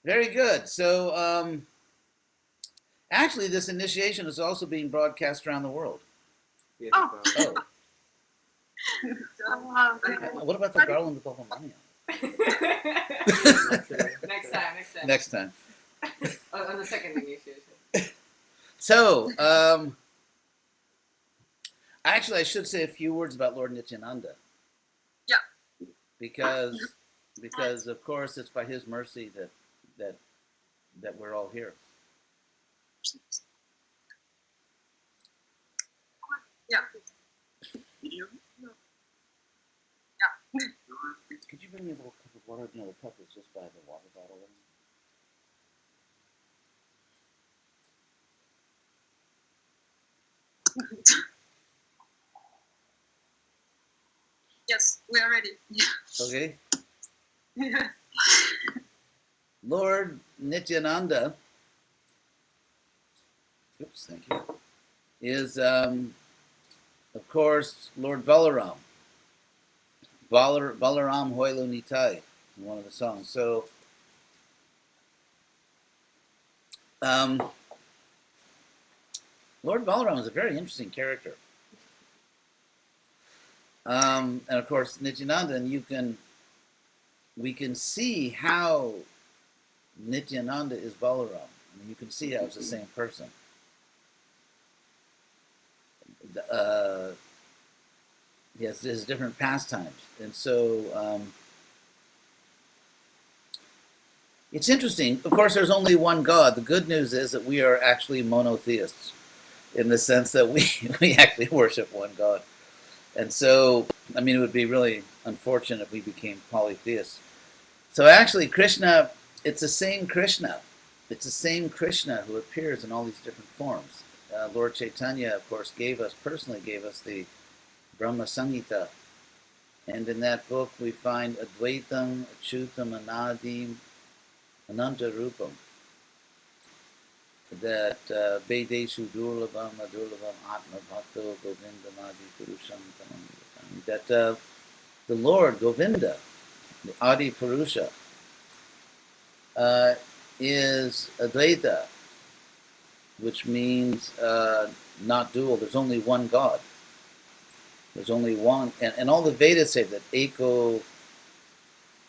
Very good. So, actually, this initiation is also being broadcast around the world. Yes, Oh. Oh, Wow. what about the garland with all the money Next time. on it? Next time. On the second initiation. So, actually, I should say a few words about Lord Nityananda. Yeah. Because of course it's by his mercy that we're all here. Yeah. Could you bring me a little cup of water? No, the cup is just by the water bottle. Yes, we are ready. Okay. Lord Nityananda, oops, thank you, is of course Lord Balaram. Balaram Hoilo Nitai, in one of the songs. So, Lord Balaram is a very interesting character. And of course, Nityananda, and we can see how Nityananda is Balaram. I mean, you can see how it's the same person. He has his different pastimes, and so it's interesting. Of course, there's only one God. The good news is that we are actually monotheists, in the sense that we actually worship one God. And so, I mean, it would be really unfortunate if we became polytheists. So actually, Krishna, it's the same Krishna. It's the same Krishna who appears in all these different forms. Lord Chaitanya, of course, personally gave us the Brahma Samhita. And in that book, we find Advaitam, Achyutam, Anadim, Ananta Rupam. That Vedeshu Durlabam, Adurlabam, Atma Bhakto, Govinda, Adi Purusham, that the Lord, Govinda, the Adi Purusha, is Advaita, which means not dual. There's only one God. There's only one, and all the Vedas say that Eko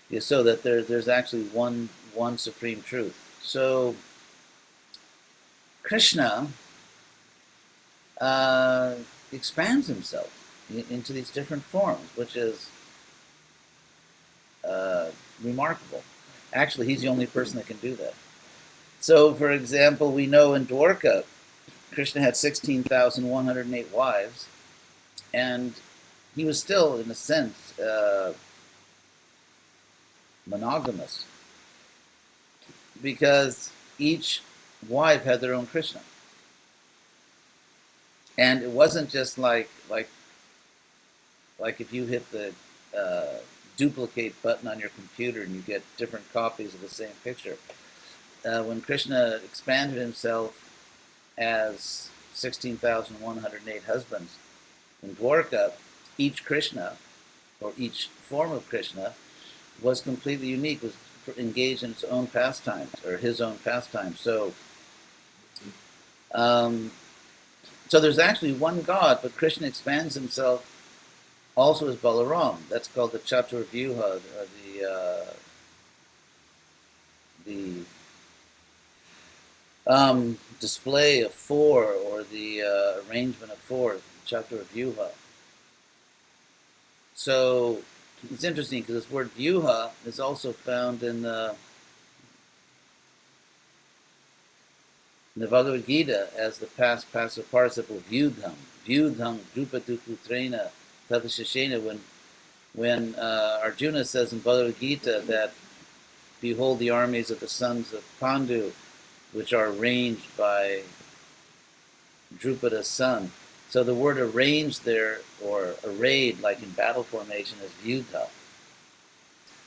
is so that there's actually one supreme truth. So Krishna expands himself into these different forms, which is remarkable. Actually, he's the only person that can do that. So, for example, we know in Dwarka, Krishna had 16,108 wives, and he was still, in a sense, monogamous, because each wife had their own Krishna. And it wasn't just like if you hit the duplicate button on your computer and you get different copies of the same picture. When Krishna expanded himself as 16,108 husbands in Dwarka, each Krishna, or each form of Krishna, was completely unique, was engaged in its own pastimes, or his own pastimes. So, so there's actually one God, but Krishna expands himself also as Balaram. That's called the Chaturvyuha, the display of four, or the arrangement of four, Chaturvyuha. So it's interesting because this word vyuha is also found in the Bhagavad Gita as the past passive participle vyudham. Vyudham drupaduputrena tathashashena. When Arjuna says in Bhagavad Gita that, behold the armies of the sons of Pandu, which are arranged by Drupada's son. So the word arranged there, or arrayed, like in battle formation, is vyudha,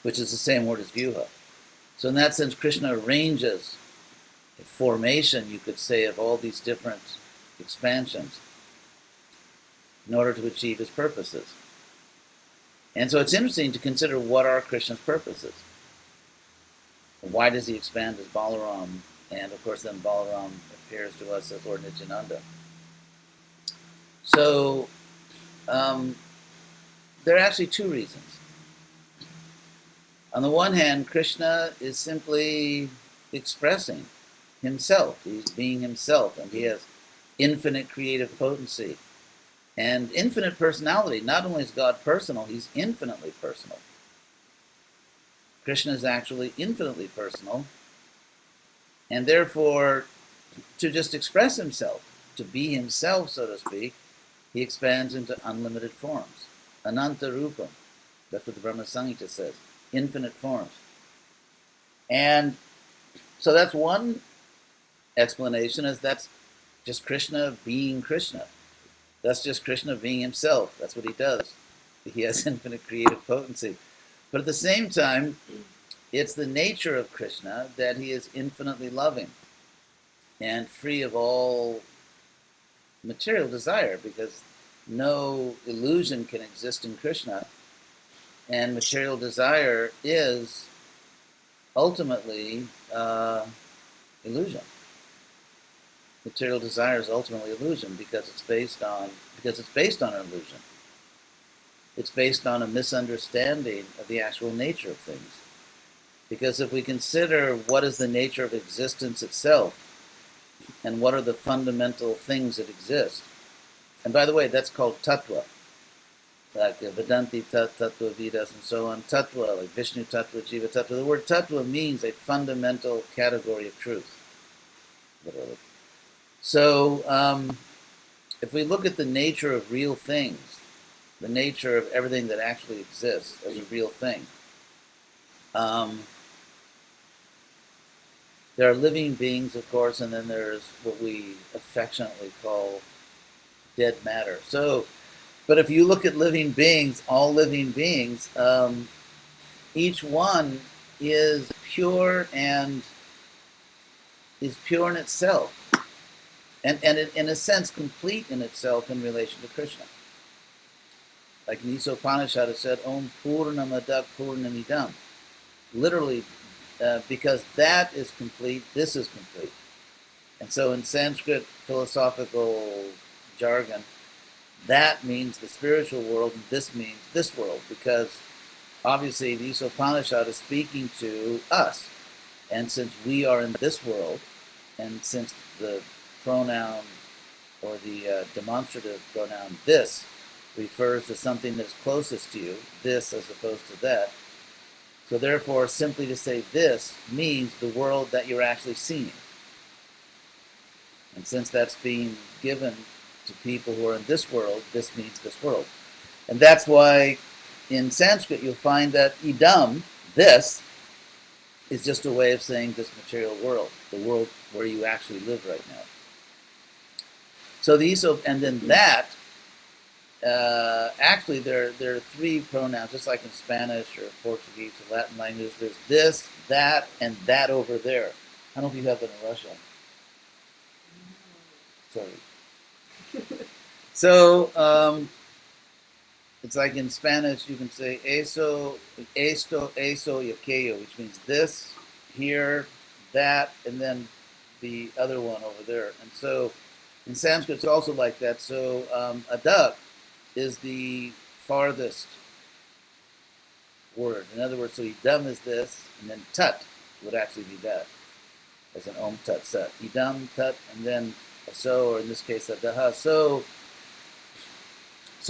which is the same word as vyuha. So in that sense, Krishna arranges a formation, you could say, of all these different expansions in order to achieve his purposes. And so it's interesting to consider what are Krishna's purposes. Why does he expand as Balaram? And of course, then Balaram appears to us as Lord Nityananda. So there are actually two reasons. On the one hand, Krishna is simply expressing himself. He's being himself, and he has infinite creative potency and infinite personality. Not only is God personal, he's infinitely personal. Krishna is actually infinitely personal, and therefore, to just express himself, to be himself, so to speak, he expands into unlimited forms. Ananta Rupam. That's what the Brahma Samhita says. Infinite forms. And so that's one explanation, is that's just Krishna being Krishna. That's just Krishna being himself. That's what he does. He has infinite creative potency. But at the same time, it's the nature of Krishna that he is infinitely loving and free of all material desire, because no illusion can exist in Krishna, and material desire is ultimately illusion. Material desire is ultimately illusion because it's based on an illusion. It's based on a misunderstanding of the actual nature of things. Because if we consider what is the nature of existence itself, and what are the fundamental things that exist, and by the way, that's called tattva, like Vedanti tattva, Vedas, and so on. Tattva, like Vishnu tattva, Jiva tattva. The word tattva means a fundamental category of truth, literally. So, if we look at the nature of real things, the nature of everything that actually exists as a real thing, there are living beings, of course, and then there's what we affectionately call dead matter. So, but if you look at living beings, all living beings, each one is pure and is pure in itself, and in a sense complete in itself in relation to Krishna. Like Nisa Upanishad has said, Om Purnamadak Purnamidam. Literally, because that is complete, this is complete. And so in Sanskrit philosophical jargon, that means the spiritual world, and this means this world, because obviously the Upanishad is speaking to us. And since we are in this world, and since the pronoun or the demonstrative pronoun this refers to something that's closest to you, this as opposed to that, so therefore simply to say this means the world that you're actually seeing. And since that's being given to people who are in this world, this means this world. And that's why in Sanskrit you'll find that idam, this, is just a way of saying this material world, the world where you actually live right now. So and then that, actually there are three pronouns, just like in Spanish or Portuguese or Latin language. There's this, that, and that over there. I don't know if you have that in Russian. Sorry. So it's like in Spanish you can say eso, esto, eso, y aquello, which means this, here, that, and then the other one over there. And so in Sanskrit it's also like that. So adak is the farthest word. In other words, so idam is this, and then tat would actually be that, as an om tat sat. Idam, tat, and then so, or in this case, adaha. So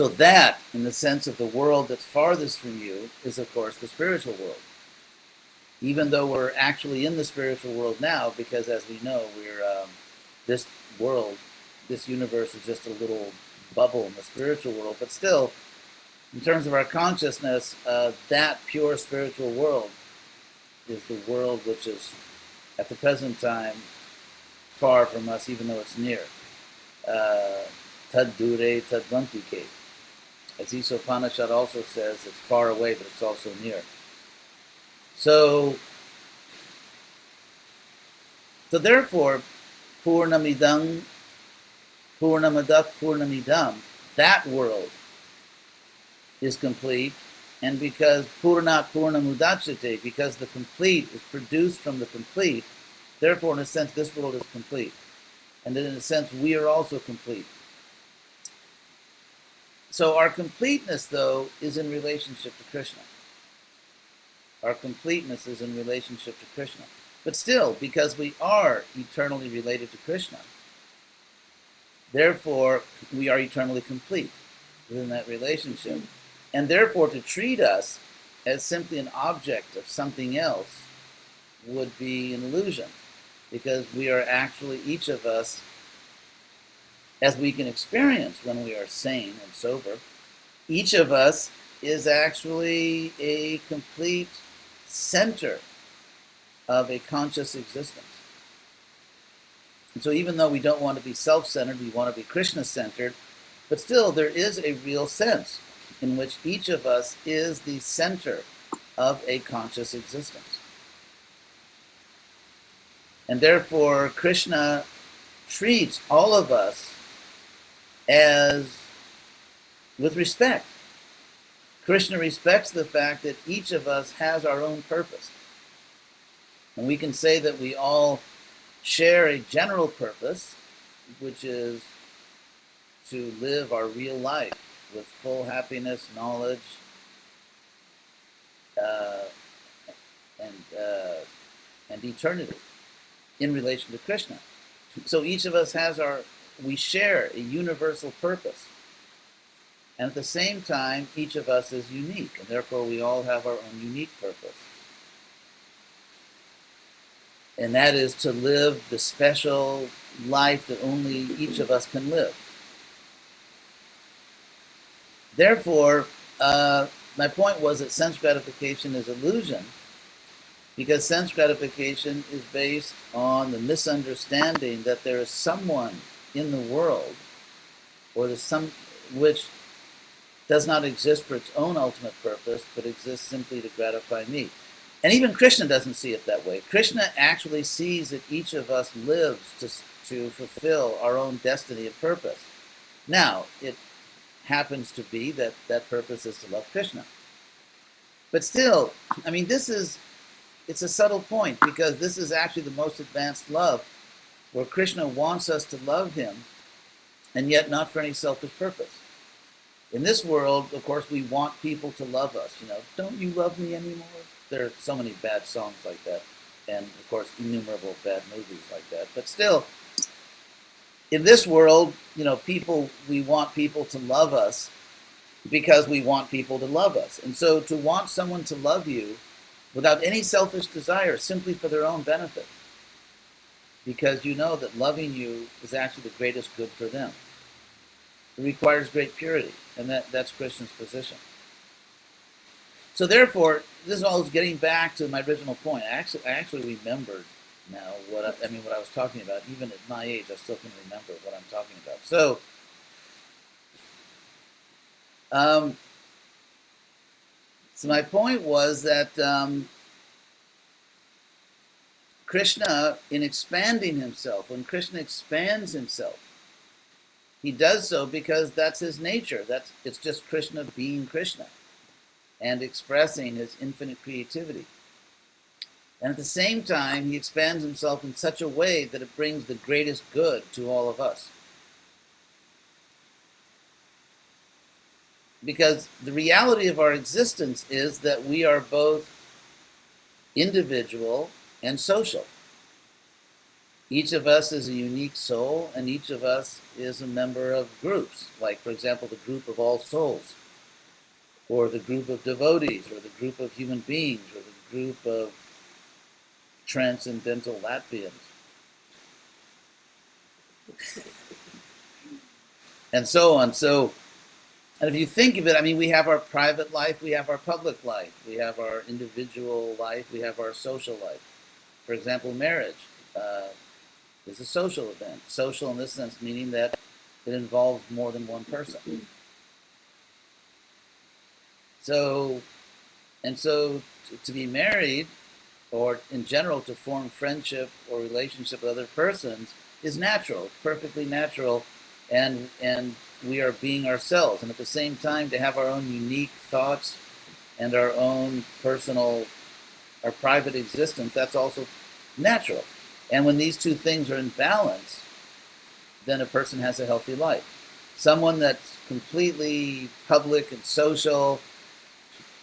that, in the sense of the world that's farthest from you, is of course the spiritual world. Even though we're actually in the spiritual world now, because as we know, we're this world, this universe is just a little bubble in the spiritual world, but still, in terms of our consciousness, that pure spiritual world is the world which is, at the present time, far from us, even though it's near. Tad dure, tad vantike. As Isa Upanishad also says, it's far away, but it's also near. So therefore, Purnamidam, Purnamadak, Purnamidam, that world is complete And because Purnat Purnamudachyate, because the complete is produced from the complete, therefore, in a sense, this world is complete. And then, in a sense, we are also complete. So our completeness, though, is in relationship to Krishna. Our completeness is in relationship to Krishna. But still, because we are eternally related to Krishna, therefore, we are eternally complete within that relationship. And therefore, to treat us as simply an object of something else would be an illusion, because we are actually, each of us, as we can experience when we are sane and sober, each of us is actually a complete center of a conscious existence. And so even though we don't want to be self-centered, we want to be Krishna-centered, but still there is a real sense in which each of us is the center of a conscious existence. And therefore, Krishna treats all of us as with respect. Krishna respects the fact that each of us has our own purpose. And we can say that we all share a general purpose, which is to live our real life with full happiness, knowledge, and eternity in relation to Krishna. So each of us has we share a universal purpose. And at the same time, each of us is unique, and therefore we all have our own unique purpose. And that is to live the special life that only each of us can live. Therefore, my point was that sense gratification is illusion, because sense gratification is based on the misunderstanding that there is someone in the world, or there's some which does not exist for its own ultimate purpose, but exists simply to gratify me. And even Krishna doesn't see it that way. Krishna actually sees that each of us lives to fulfill our own destiny and purpose. Now, it happens to be that that purpose is to love Krishna. But still, I mean, it's a subtle point, because this is actually the most advanced love, where Krishna wants us to love him, and yet not for any selfish purpose. In this world, of course, we want people to love us. Don't you love me anymore? There are so many bad songs like that, and of course, innumerable bad movies like that. But still, in this world, we want people to love us because we want people to love us. And so to want someone to love you without any selfish desire, simply for their own benefit, because you know that loving you is actually the greatest good for them. It requires great purity, and that's Krishna's position. So therefore, this is all getting back to my original point. I actually remembered now what I was talking about. Even at my age, I still can remember what I'm talking about. So my point was that Krishna, in expanding himself, when Krishna expands himself, he does so because that's his nature. It's just Krishna being Krishna and expressing his infinite creativity. And at the same time, he expands himself in such a way that it brings the greatest good to all of us. Because the reality of our existence is that we are both individual and social. Each of us is a unique soul, and each of us is a member of groups, like, for example, the group of all souls, or the group of devotees, or the group of human beings, or the group of transcendental Latvians. And so on. And if you think of it, we have our private life, we have our public life, we have our individual life, we have our social life. For example, marriage is a social event. Social in this sense, meaning that it involves more than one person. So to be married, or in general to form friendship or relationship with other persons, is natural, perfectly natural, and we are being ourselves. And at the same time, to have our own unique thoughts, and our own personal, our private existence, that's also natural. And when these two things are in balance, then a person has a healthy life. Someone that's completely public and social,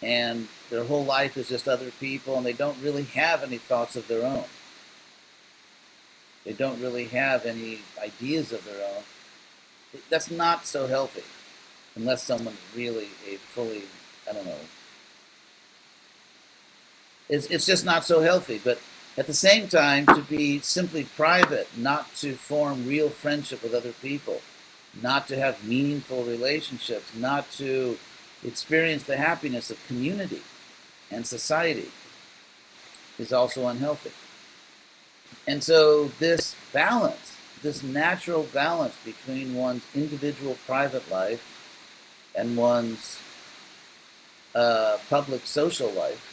and their whole life is just other people, and they don't really have any thoughts of their own. They don't really have any ideas of their own. That's not so healthy, unless someone's really a fully, I don't know. It's just not so healthy. But at the same time, to be simply private, not to form real friendship with other people, not to have meaningful relationships, not to experience the happiness of community and society is also unhealthy. And so this balance, this natural balance between one's individual private life and one's public social life,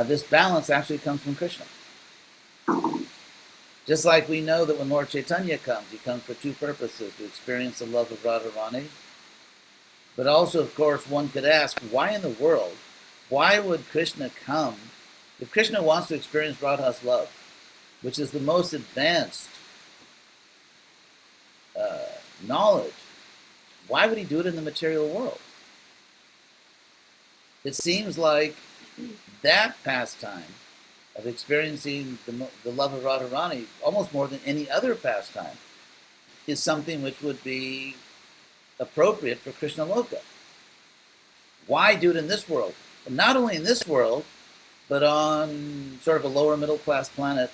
this balance actually comes from Krishna. Just like we know that when Lord Chaitanya comes, he comes for two purposes: to experience the love of Radharani, but also, of course, one could ask, why in the world, why would Krishna come? If Krishna wants to experience Radha's love, which is the most advanced knowledge, why would he do it in the material world? It seems like that pastime of experiencing the love of Radharani, almost more than any other pastime, is something which would be appropriate for Krishna Loka. Why do it in this world? But not only in this world, but on sort of a lower middle class planet,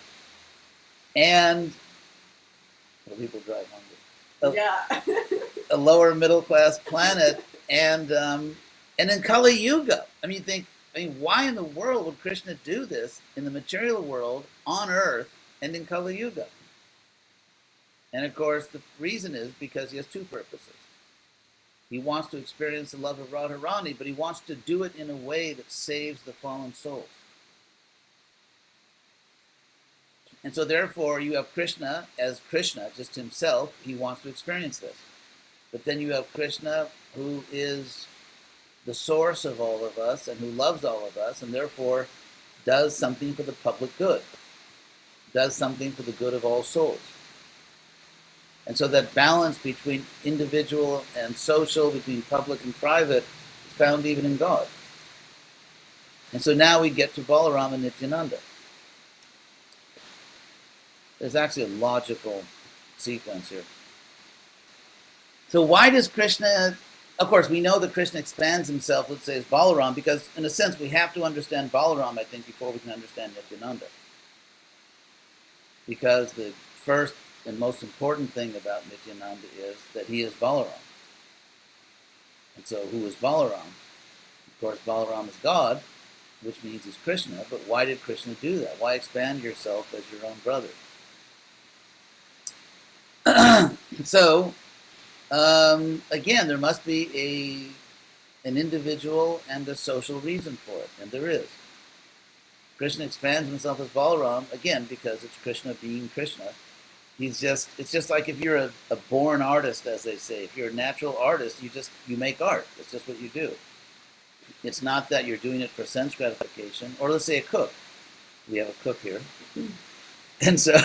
and people drive hungry. A lower middle class planet, and in Kali Yuga. I mean, why in the world would Krishna do this in the material world, on Earth, and in Kali Yuga? And of course, the reason is because he has two purposes. He wants to experience the love of Radharani, but he wants to do it in a way that saves the fallen souls. And so therefore, you have Krishna as Krishna, just himself. He wants to experience this. But then you have Krishna, who is the source of all of us and who loves all of us, and therefore does something for the public good, does something for the good of all souls. And so that balance between individual and social, between public and private, is found even in God. And so now we get to Balaram and Nityananda. There's actually a logical sequence here. So why does Krishna, of course, we know that Krishna expands himself, let's say, as Balaram, because in a sense we have to understand Balaram, I think, before we can understand Nityananda. Because the first and most important thing about Nityananda is that he is Balaram. And so who is Balaram? Of course, Balaram is God, which means he's Krishna, but why did Krishna do that? Why expand yourself as your own brother? So, again, there must be an individual and a social reason for it, and there is. Krishna expands himself as Balaram, again, because it's Krishna being Krishna. It's just like if you're a born artist, as they say. If you're a natural artist, you make art. It's just what you do. It's not that you're doing it for sense gratification, or let's say a cook. We have a cook here. And so,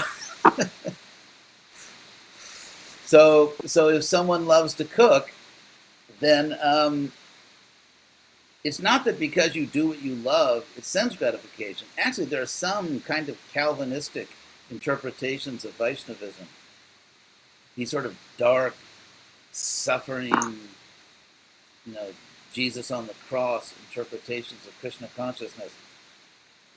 so if someone loves to cook, then it's not that because you do what you love, it's sense gratification. Actually, there are some kind of Calvinistic interpretations of Vaishnavism. These sort of dark, suffering, Jesus on the cross interpretations of Krishna consciousness,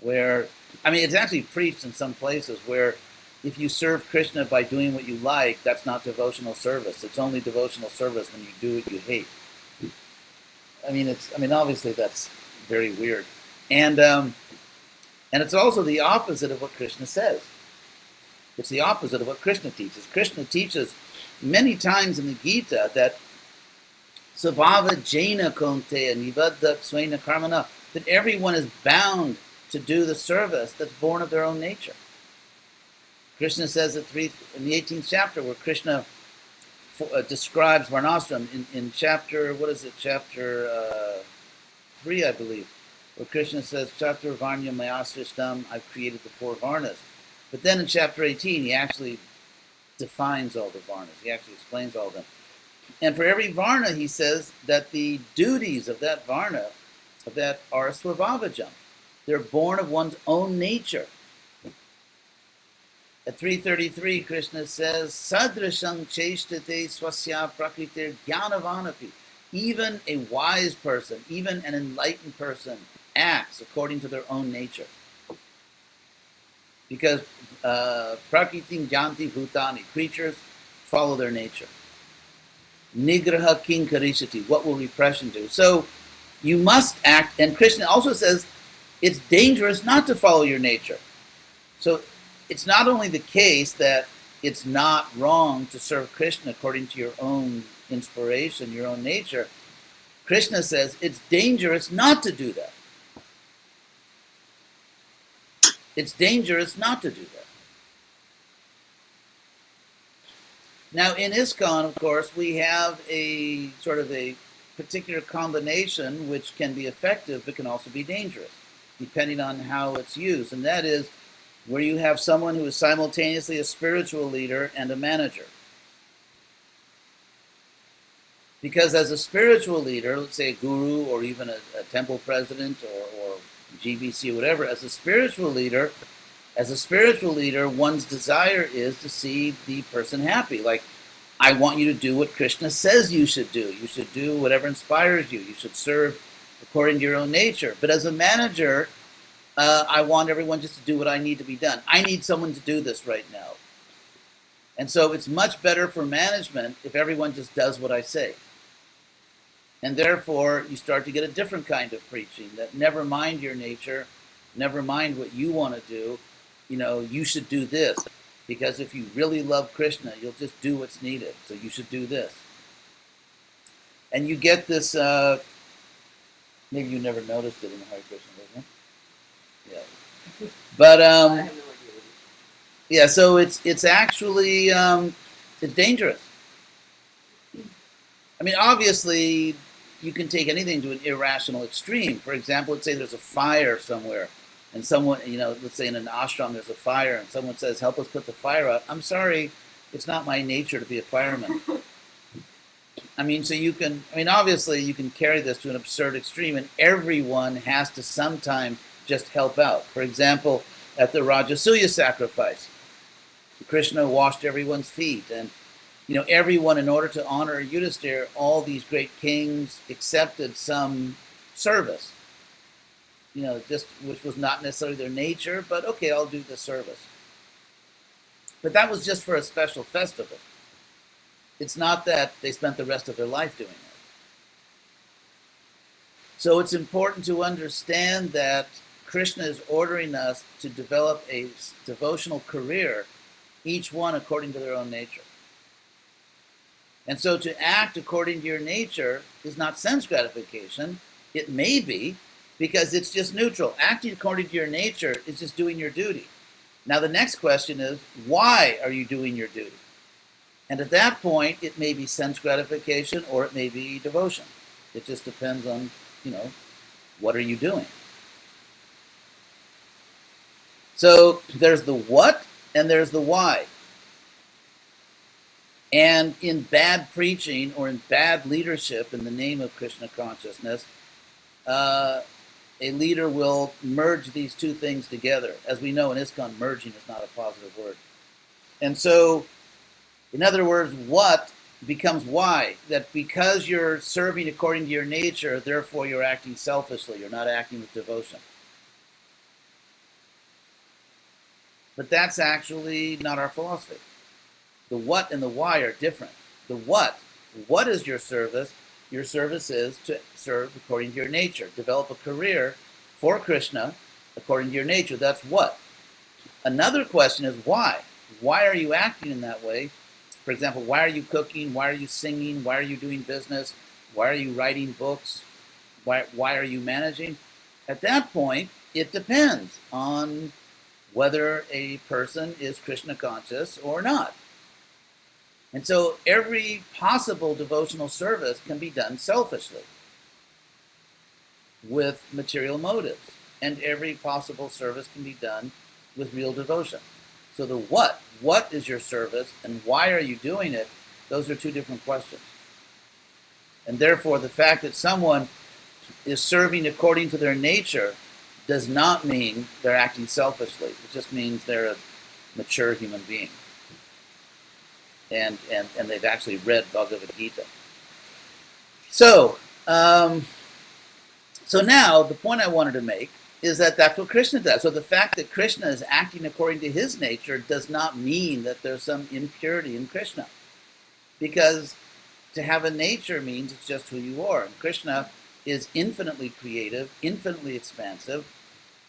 where, it's actually preached in some places where if you serve Krishna by doing what you like, that's not devotional service. It's only devotional service when you do what you hate. Obviously that's very weird. And it's also the opposite of what Krishna says. It's the opposite of what Krishna teaches. Krishna teaches many times in the Gita that Sabhava Jaina Konteya Nivadda Swena Karmana, that everyone is bound to do the service that's born of their own nature. Krishna says in the 18th chapter, where Krishna describes varnashram in chapter, what is it, chapter 3, I believe, where Krishna says, Chapter Varnya Mayasrishtam, I've created the 4 varnas. But then in chapter 18, he actually defines all the varnas. He actually explains all of them. And for every varna, he says that the duties of that varna, of that, are swabhavajam. They're born of one's own nature. At 333, Krishna says, Sadrasham cheshtate swasya prakritir jnanavanapi. Even a wise person, even an enlightened person, acts according to their own nature. Because prakritim janti bhutani, creatures follow their nature. Nigraha king karishati, what will repression do? So you must act, and Krishna also says it's dangerous not to follow your nature. So it's not only the case that it's not wrong to serve Krishna according to your own inspiration, your own nature. Krishna says it's dangerous not to do that. It's dangerous not to do that. Now in ISKCON, of course, we have a sort of a particular combination which can be effective but can also be dangerous, depending on how it's used. And that is where you have someone who is simultaneously a spiritual leader and a manager. Because as a spiritual leader, let's say a guru or even a temple president or GBC or whatever, as a spiritual leader, one's desire is to see the person happy. Like, I want you to do what Krishna says you should do. You should do whatever inspires you. You should serve according to your own nature. But as a manager, I want everyone just to do what I need to be done. I need someone to do this right now. And so it's much better for management if everyone just does what I say. And therefore, you start to get a different kind of preaching that never mind your nature, never mind what you want to do, you should do this. Because if you really love Krishna, you'll just do what's needed. So you should do this. And you get this, maybe you never noticed it in the Hare Krishna movement. Yeah. But, I have no idea. yeah, so it's actually, it's dangerous. I mean, obviously, you can take anything to an irrational extreme. For example, let's say there's a fire somewhere, and someone, let's say in an ashram there's a fire, and someone says, help us put the fire out. I'm sorry, it's not my nature to be a fireman. I mean, obviously you can carry this to an absurd extreme, and everyone has to sometimes just help out. For example, at the Rajasuya sacrifice, Krishna washed everyone's feet, and everyone, in order to honor Yudhisthira, all these great kings accepted some service, just which was not necessarily their nature, but okay, I'll do the service. But that was just for a special festival. It's not that they spent the rest of their life doing it. So it's important to understand that Krishna is ordering us to develop a devotional career, each one according to their own nature. And so to act according to your nature is not sense gratification. It may be, because it's just neutral. Acting according to your nature is just doing your duty. Now the next question is, why are you doing your duty? And at that point, it may be sense gratification or it may be devotion. It just depends on, what are you doing? So there's the what and there's the why. And in bad preaching or in bad leadership in the name of Krishna consciousness, a leader will merge these two things together. As we know in ISKCON, merging is not a positive word. And so, in other words, what becomes why. That because you're serving according to your nature, therefore you're acting selfishly. You're not acting with devotion. But that's actually not our philosophy. The what and the why are different. The what is your service? Your service is to serve according to your nature. Develop a career for Krishna according to your nature. That's what. Another question is why. Why are you acting in that way? For example, why are you cooking? Why are you singing? Why are you doing business? Why are you writing books? Why are you managing? At that point, it depends on whether a person is Krishna conscious or not. And so every possible devotional service can be done selfishly with material motives. And every possible service can be done with real devotion. So the what is your service and why are you doing it? Those are two different questions. And therefore, the fact that someone is serving according to their nature does not mean they're acting selfishly. It just means they're a mature human being. And they've actually read Bhagavad Gita. So, so now the point I wanted to make is that that's what Krishna does. So the fact that Krishna is acting according to his nature does not mean that there's some impurity in Krishna. Because to have a nature means it's just who you are. And Krishna is infinitely creative, infinitely expansive,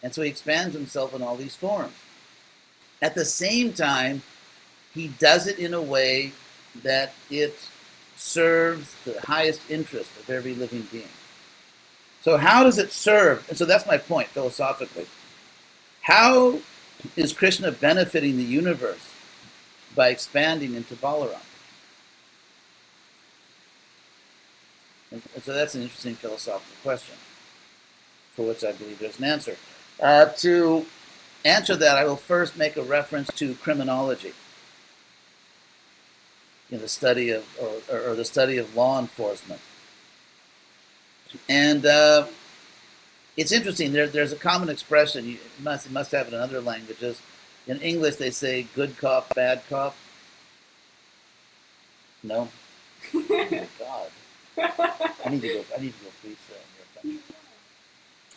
and so he expands himself in all these forms. At the same time, he does it in a way that it serves the highest interest of every living being. So how does it serve? And so that's my point philosophically. How is Krishna benefiting the universe by expanding into Balaram? And so that's an interesting philosophical question, for which I believe there's an answer. To answer that, I will first make a reference to criminology, the study of or the study of law enforcement. And it's interesting. There's a common expression. You must have it in other languages. In English, they say "good cop, bad cop." No. Oh, God. I need to go preach that.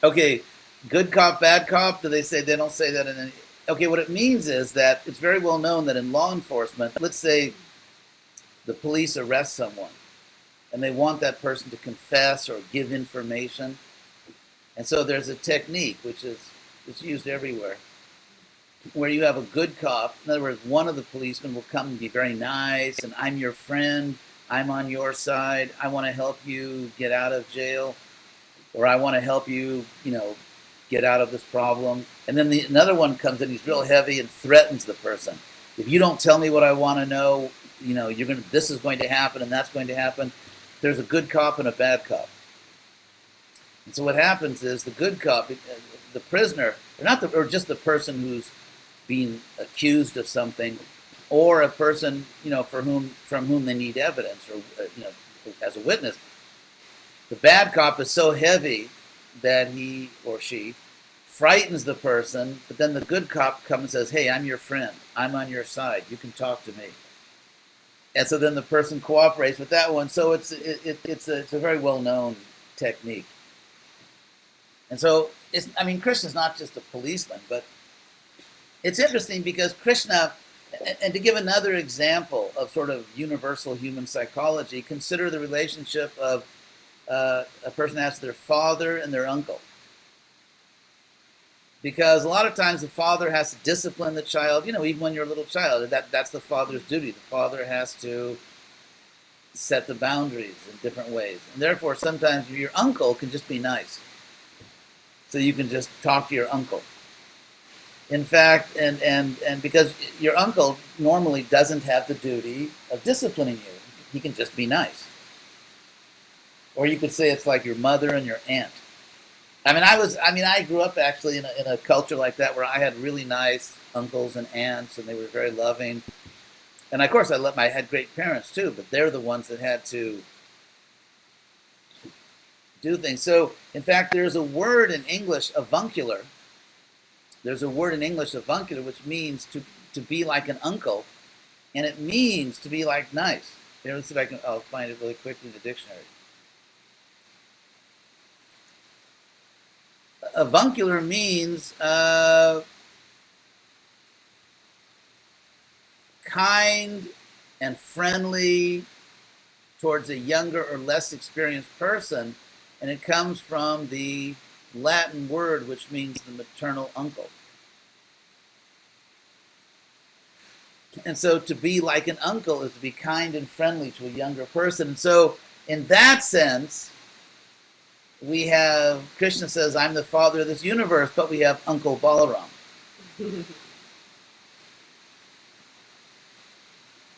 Okay, good cop, bad cop. Do they say? They don't say that in any. Okay, what it means is that it's very well known that in law enforcement, let's say the police arrest someone, and they want that person to confess or give information, and so there's a technique which is it's used everywhere, where you have a good cop. In other words, one of the policemen will come and be very nice, and I'm your friend. I'm on your side. I want to help you get out of jail, or I want to help you, get out of this problem. And then another one comes in, he's real heavy and threatens the person. If you don't tell me what I want to know, this is going to happen and that's going to happen. There's a good cop and a bad cop. And so what happens is the good cop, the prisoner, or just the person who's being accused of something, or a person, from whom they need evidence, or as a witness. The bad cop is so heavy that he or she frightens the person, but then the good cop comes and says, "Hey, I'm your friend. I'm on your side. You can talk to me." And so then the person cooperates with that one. So it's a very well-known technique. And so Krishna's not just a policeman, but it's interesting because Krishna. And to give another example of sort of universal human psychology, consider the relationship of a person has their father and their uncle. Because a lot of times the father has to discipline the child, even when you're a little child. That's the father's duty. The father has to set the boundaries in different ways. And therefore, sometimes your uncle can just be nice. So you can just talk to your uncle. In fact, and because your uncle normally doesn't have the duty of disciplining you. He can just be nice. Or you could say it's like your mother and your aunt. I grew up actually in a culture like that where I had really nice uncles and aunts, and they were very loving. And of course, I had great parents too, but they're the ones that had to do things. So, in fact, there's a word in English, avuncular. There's a word in English, avuncular, which means to be like an uncle, and it means to be like nice. Let's see if I'll find it really quickly in the dictionary. Avuncular means kind and friendly towards a younger or less experienced person, and it comes from the Latin word which means the maternal uncle. And so to be like an uncle is to be kind and friendly to a younger person. And so in that sense, we have, Krishna says, I'm the father of this universe, but we have Uncle Balaram.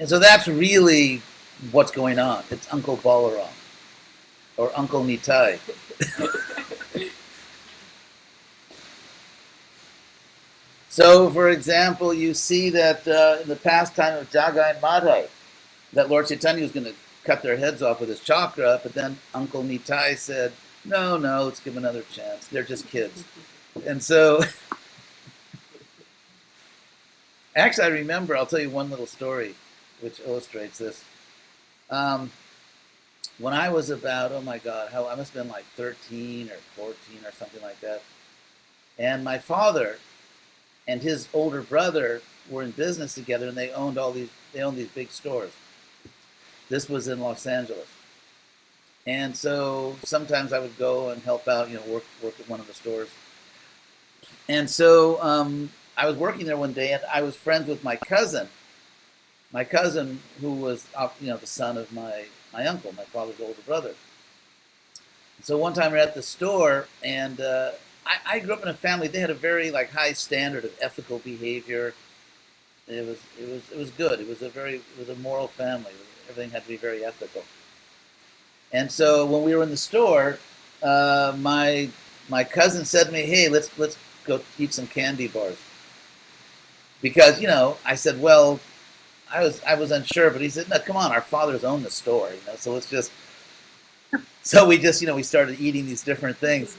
And so that's really what's going on. It's Uncle Balaram or Uncle Nitai. So, for example, you see that in the pastime of Jagai and Madhai, that Lord Chaitanya was going to cut their heads off with his chakra, but then Uncle Nitai said, no, let's give them another chance. They're just kids. And so, actually, I remember, I'll tell you one little story which illustrates this. When I was about, oh my God, I must have been like 13 or 14 or something like that. And my father and his older brother were in business together, and they owned these big stores. This was in Los Angeles. And so sometimes I would go and help out, work at one of the stores. And so I was working there one day, and I was friends with my cousin who was, the son of my uncle, my father's older brother. So one time we were at the store, and I grew up in a family. They had a very high standard of ethical behavior. It was good. It was a moral family. Everything had to be very ethical. And so when we were in the store, my cousin said to me, "Hey, let's go eat some candy bars." Because I said, well, I was unsure, but he said, "No, come on, our fathers own the store, so let's just." So we just we started eating these different things.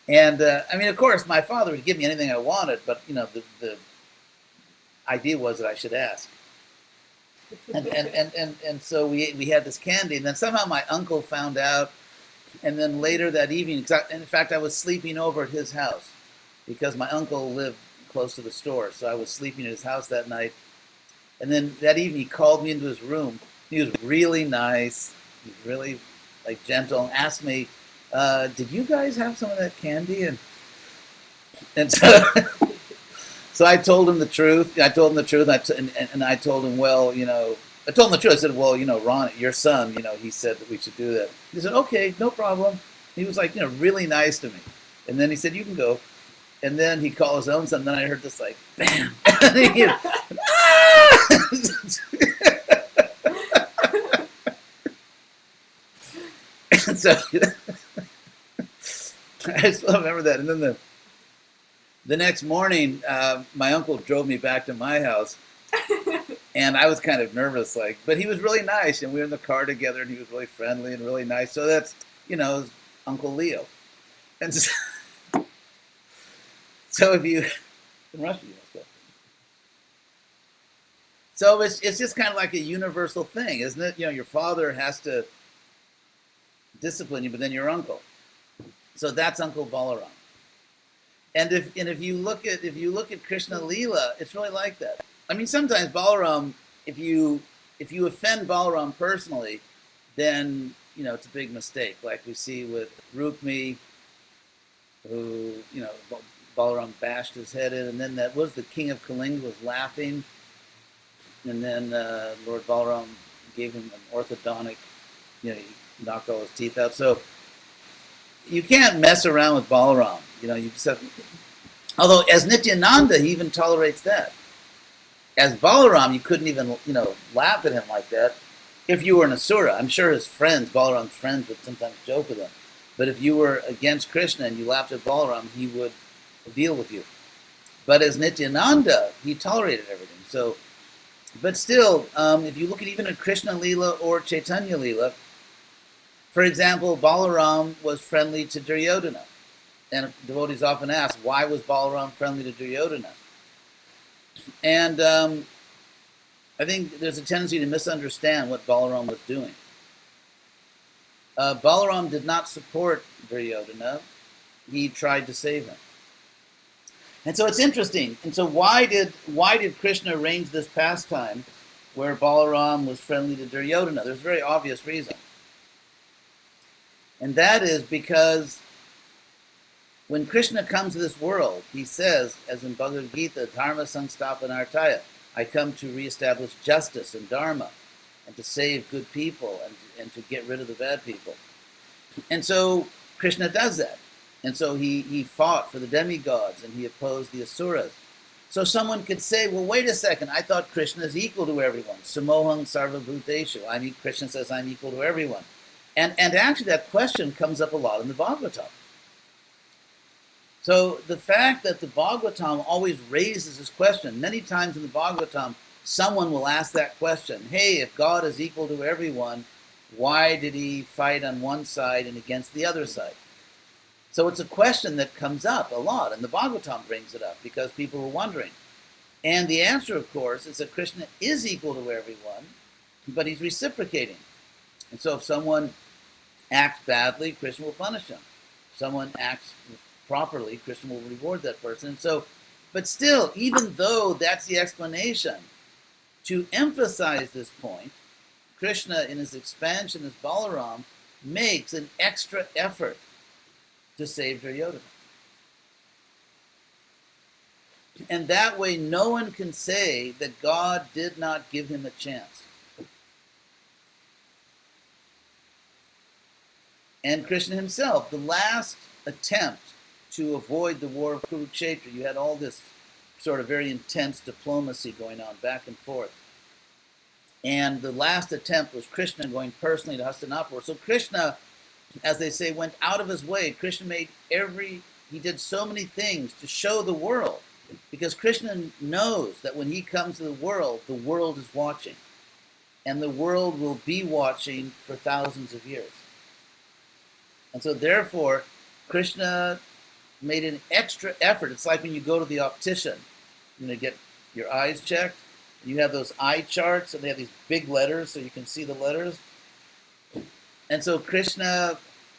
And of course, my father would give me anything I wanted, but the idea was that I should ask. And so we had this candy, and then somehow my uncle found out, and then later that evening, in fact, I was sleeping over at his house because my uncle lived close to the store, so I was sleeping at his house that night. And then that evening, he called me into his room. He was really nice, he was really gentle, and asked me, "Did you guys have some of that candy?" And so, so I told him the truth. And I told him, well, I told him the truth. I said, well, Ron, your son, he said that we should do that. He said, okay, no problem. He was really nice to me. And then he said, you can go. And then he called his own son. And then I heard this bam. And so I still remember that. And then the next morning, my uncle drove me back to my house, and I was kind of nervous, but he was really nice, and we were in the car together, and he was really friendly and really nice. So that's, Uncle Leo. And so if you, in Russia, so it's just kind of like a universal thing, isn't it? Your father has to discipline you, but then your uncle. So that's Uncle Balaram. And if you look at Krishna Lila, it's really like that. Sometimes Balaram, if you offend Balaram personally, then it's a big mistake. Like we see with Rukmi, who Balaram bashed his head in, and then that was the king of Kalinga was laughing, and then Lord Balaram gave him an orthodontic, he knocked all his teeth out. So you can't mess around with Balaram. You just have, although as Nityananda, he even tolerates that. As Balaram, you couldn't even, laugh at him like that. If you were an asura, I'm sure his friends, Balaram's friends, would sometimes joke with him. But if you were against Krishna and you laughed at Balaram, he would deal with you. But as Nityananda, he tolerated everything. So, but still, if you look at even at Krishna Lila or Chaitanya Lila, for example, Balaram was friendly to Duryodhana. And devotees often ask, why was Balaram friendly to Duryodhana? And I think there's a tendency to misunderstand what Balaram was doing. Balaram did not support Duryodhana. He tried to save him. And so it's interesting. And so why did Krishna arrange this pastime where Balaram was friendly to Duryodhana? There's a very obvious reason. And that is because when Krishna comes to this world, he says, as in Bhagavad Gita, Dharma Samstapanartaya, I come to reestablish justice and Dharma, and to save good people, and to get rid of the bad people. And so Krishna does that. And so he fought for the demigods, and he opposed the asuras. So someone could say, well, wait a second, I thought Krishna is equal to everyone. Samohang sarva bhuteshu. I mean, Krishna says I'm equal to everyone. And actually that question comes up a lot in the Bhagavatam. So the fact that the Bhagavatam always raises this question, many times in the Bhagavatam, someone will ask that question, hey, if God is equal to everyone, why did he fight on one side and against the other side? So it's a question that comes up a lot, and the Bhagavatam brings it up because people are wondering. And the answer, of course, is that Krishna is equal to everyone, but he's reciprocating. And so if someone acts badly, Krishna will punish him. If someone acts properly, Krishna will reward that person. And so, but still, even though that's the explanation, to emphasize this point, Krishna, in his expansion as Balaram, makes an extra effort to save Duryodhana. And that way, no one can say that God did not give him a chance. And Krishna himself, the last attempt to avoid the war of Kurukshetra, you had all this sort of very intense diplomacy going on back and forth. And the last attempt was Krishna going personally to Hastinapur. So Krishna, as they say, went out of his way. Krishna he did so many things to show the world. Because Krishna knows that when he comes to the world is watching. And the world will be watching for thousands of years. And so therefore, Krishna made an extra effort. It's like when you go to the optician, get your eyes checked. You have those eye charts, and they have these big letters so you can see the letters. And so Krishna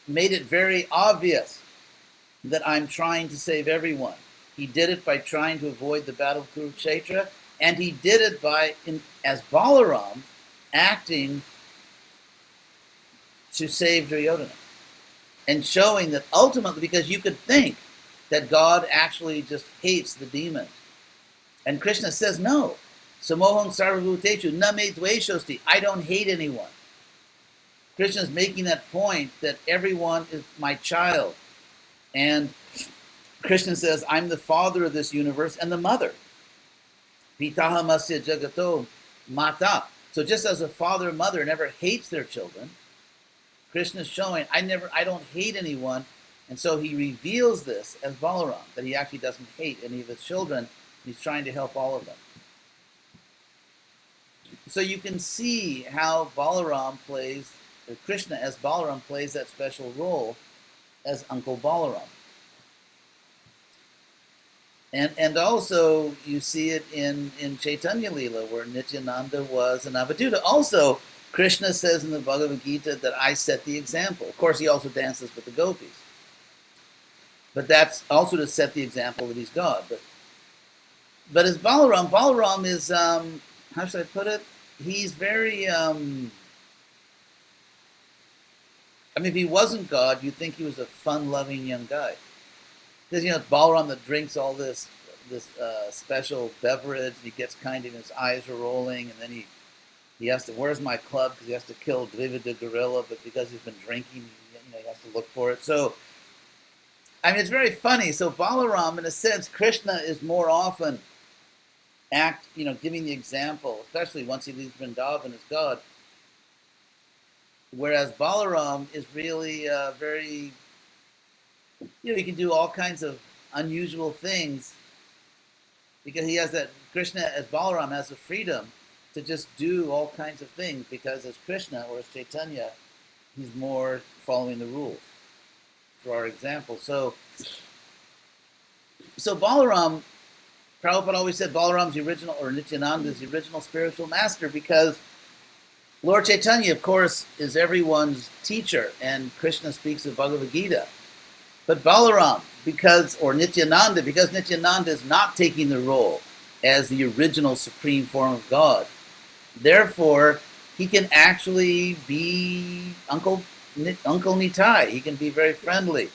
made it very obvious that I'm trying to save everyone. He did it by trying to avoid the battle of Kurukshetra, and he did it as Balaram, acting to save Duryodhana. And showing that ultimately, because you could think that God actually just hates the demon. And Krishna says, no. Samoham sarvabhutechu na me dveshosti. I don't hate anyone. Krishna is making that point that everyone is my child. And Krishna says, I'm the father of this universe and the mother. Pitahamasya jagato mata. So just as a father and mother never hates their children, Krishna is showing, I don't hate anyone. And so he reveals this as Balaram, that he actually doesn't hate any of his children. He's trying to help all of them. So you can see how Krishna as Balaram plays that special role as Uncle Balaram. And also you see it in Chaitanya Leela, where Nityananda was an Avadhuta. Also, Krishna says in the Bhagavad Gita that I set the example. Of course, he also dances with the gopis. But that's also to set the example that he's God. But as Balaram is, how should I put it? He's very, if he wasn't God, you'd think he was a fun-loving young guy. Because, it's Balaram that drinks all this special beverage, and he gets kind of, his eyes are rolling, and then he has to, where's my club? Because he has to kill Dvivida gorilla, but because he's been drinking, he has to look for it. So, it's very funny. So Balaram, in a sense, Krishna is more often giving the example, especially once he leaves Vrindavan as God. Whereas Balaram is really very, he can do all kinds of unusual things because he has that, Krishna as Balaram has the freedom to just do all kinds of things because as Krishna or as Chaitanya, he's more following the rules, for our example. So Balaram, Prabhupada always said Balaram's the original, or Nityananda is the original spiritual master because Lord Chaitanya, of course, is everyone's teacher, and Krishna speaks of Bhagavad Gita. But Balaram, because Nityananda is not taking the role as the original supreme form of God, therefore, he can actually be Uncle Nitai. He can be very friendly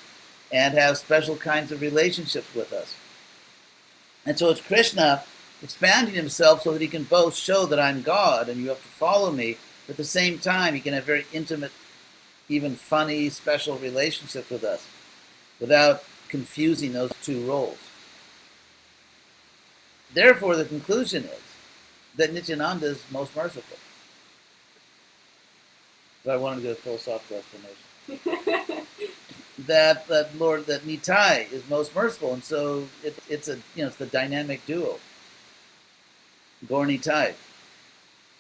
and have special kinds of relationships with us. And so it's Krishna expanding himself so that he can both show that I'm God and you have to follow me, but at the same time he can have very intimate, even funny, special relationships with us without confusing those two roles. Therefore, the conclusion is that Nityananda is most merciful. But I wanted to give a philosophical explanation. That Nitai is most merciful, and so it's it's the dynamic duo, Gaur Nitai.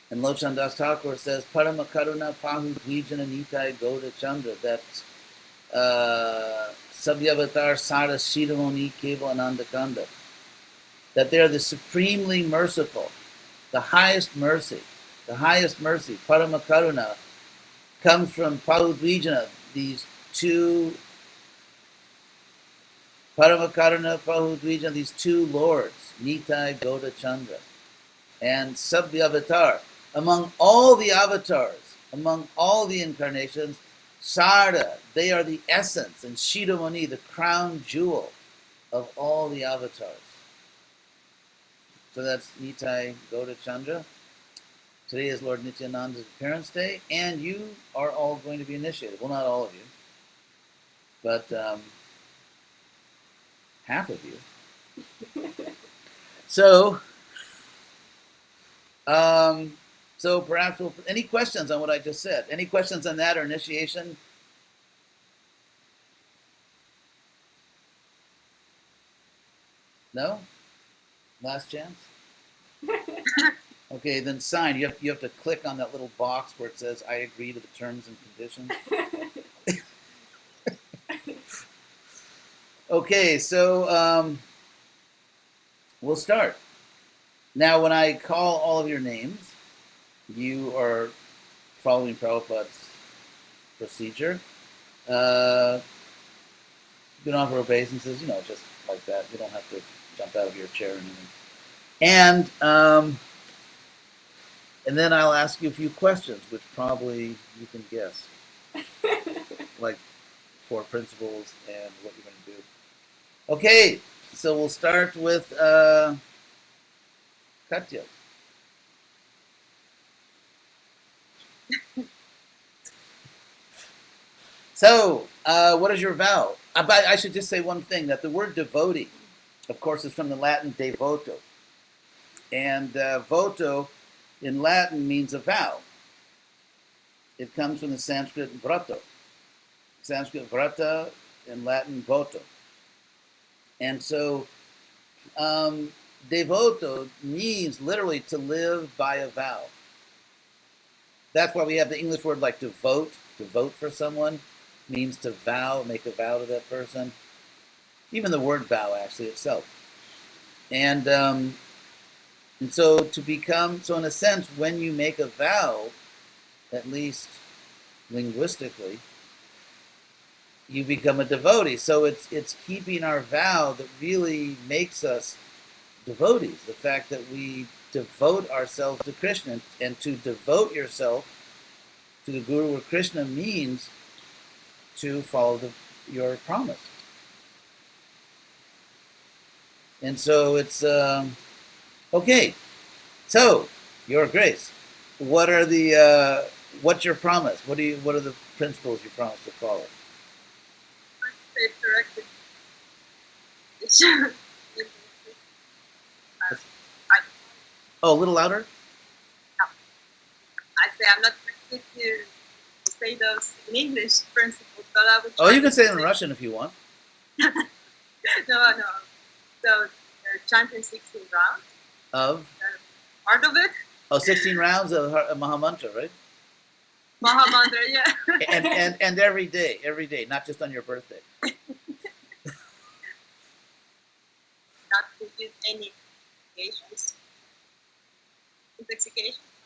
And Lochan Das Thakur says, Parama Karuna Pahu Dvijana Nitai Gauda Chandra, that Sabhyavatar Sara Shidamoni Keva Ananda Kanda, that they're the supremely merciful, the highest mercy, Parama Karuna, comes from Pahu Dvijana, these two, Parama Karuna Pahu Dvijana, these two lords, Nitai Gauda Chandra, and Sabhyavatar. Among all the avatars, among all the incarnations, Sarda, they are the essence, and Shidamani, the crown jewel of all the avatars. So that's Nitai Gauda Chandra. Today is Lord Nityananda's appearance day, and you are all going to be initiated. Well, not all of you, but half of you. So perhaps any questions on what I just said? Any questions on that or initiation? No? Last chance? Okay, then sign. You have to click on that little box where it says, I agree to the terms and conditions. Okay, so we'll start. Now, when I call all of your names, you are following Prabhupada's procedure. You don't have to obeisances, just like that. You don't have to jump out of your chair or anything. And then I'll ask you a few questions, which probably you can guess, like four principles and what you're going to do. Okay, so we'll start with Katya. So, what is your vow? I should just say one thing, that the word devotee, of course, is from the Latin devoto. And voto in Latin means a vow. It comes from the Sanskrit vrato. Sanskrit vrata, in Latin voto. And so devoto means literally to live by a vow. That's why we have the English word like to vote for someone means to vow, make a vow to that person. Even the word vow actually itself. And so in a sense, when you make a vow, at least linguistically, you become a devotee. So it's keeping our vow that really makes us devotees. The fact that we devote ourselves to Krishna, and to devote yourself to the Guru or Krishna means to follow your promise. And so it's okay. So, Your Grace, what's your promise? What are the principles you promise to follow? Say correctly. Oh, a little louder? I say I'm not going to say those in English principles, but I will try. Oh, you can say it in Russian if you want. No. So, chanting 16 rounds. Of? Part of it. Oh, 16 rounds of Mahamantra, right? Mahamantra, yeah. and every day, not just on your birthday. Not to give any intoxication.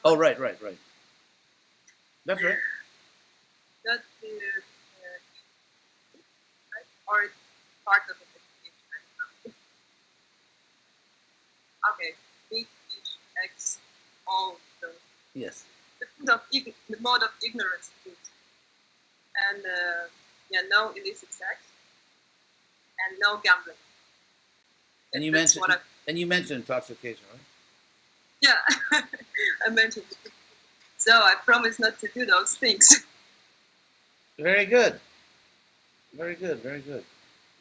Oh, right. That's right. Not to, or part of it. Okay, big fish, eggs, all those. Yes. The mode of ignorance, food. And no illicit sex, and no gambling. And you mentioned intoxication, right? Yeah, I mentioned it. So I promise not to do those things. Very good.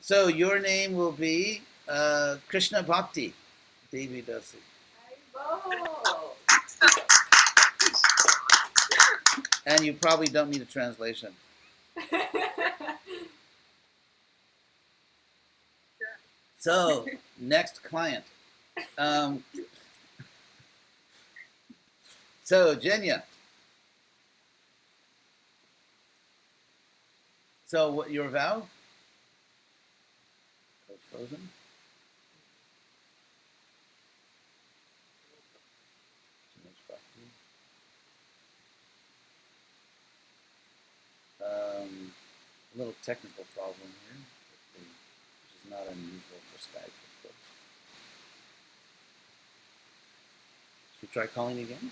So your name will be Krishna Bhakti. Devi Dasi. Oh. And you probably don't need a translation. So, next client. So, Jenya. So, what your vow? That's frozen. A little technical problem here, which is not unusual for Skype, of course. Should we try calling again?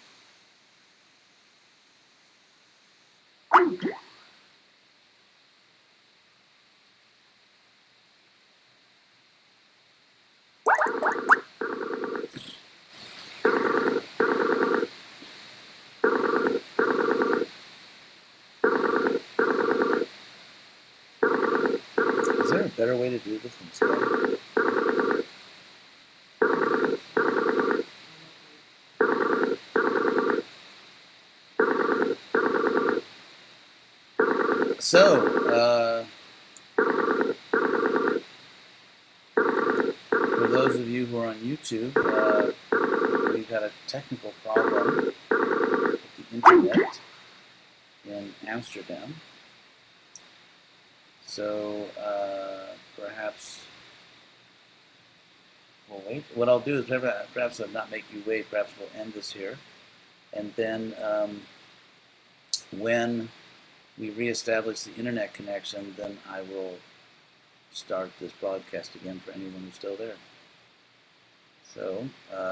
Is there a better way to do this than Skype? So, for those of you who are on YouTube, we've had a technical problem with the internet in Amsterdam. So, perhaps we'll wait. What I'll do is perhaps I'll not make you wait. Perhaps we'll end this here. And then when we reestablish the internet connection, then I will start this broadcast again for anyone who's still there. So,